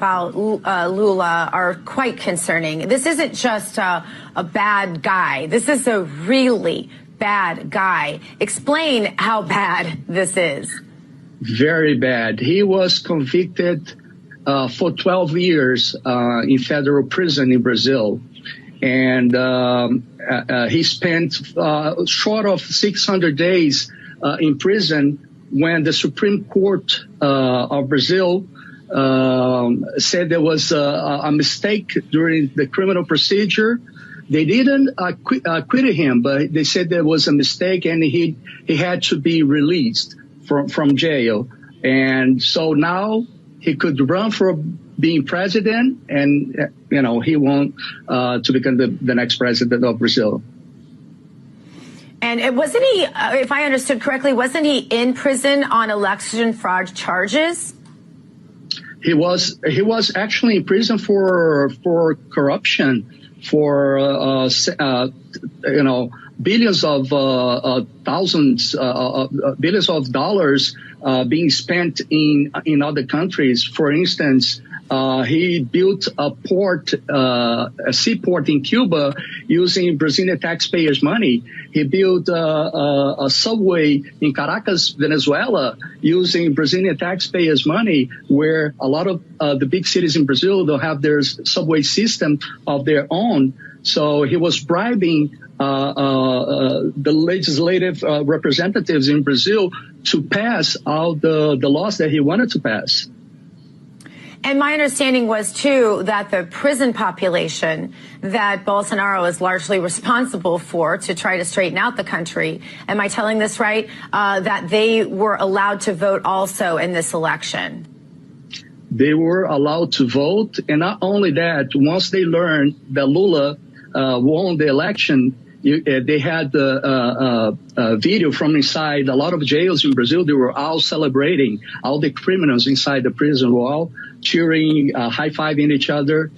about Lula are quite concerning. This isn't just a bad guy. This is a really bad guy. Explain how bad this is. Very bad. He was convicted for 12 years in federal prison in Brazil. And he spent short of 600 days in prison when the Supreme Court of Brazil said there was a mistake during the criminal procedure. They didn't acquit him, but they said there was a mistake and he had to be released from jail. And so now he could run for being president, and, you know, he won to become the next president of Brazil. And wasn't he, if I understood correctly, wasn't he in prison on election fraud charges? He was actually in prison for corruption, for you know, billions of billions of dollars being spent in other countries. For instance, he built a seaport in Cuba using Brazilian taxpayers' money. He built a subway in Caracas, Venezuela, using Brazilian taxpayers' money, where a lot of the big cities in Brazil don't have their subway system of their own. So he was bribing the legislative representatives in Brazil to pass all the laws that he wanted to pass. And my understanding was, too, that the prison population that Bolsonaro is largely responsible for to try to straighten out the country, am I telling this right, that they were allowed to vote also in this election? They were allowed to vote. And not only that, once they learned that Lula won the election, they had a video from inside a lot of jails in Brazil. They were all celebrating. All the criminals inside the prison were all cheering, high-fiving each other.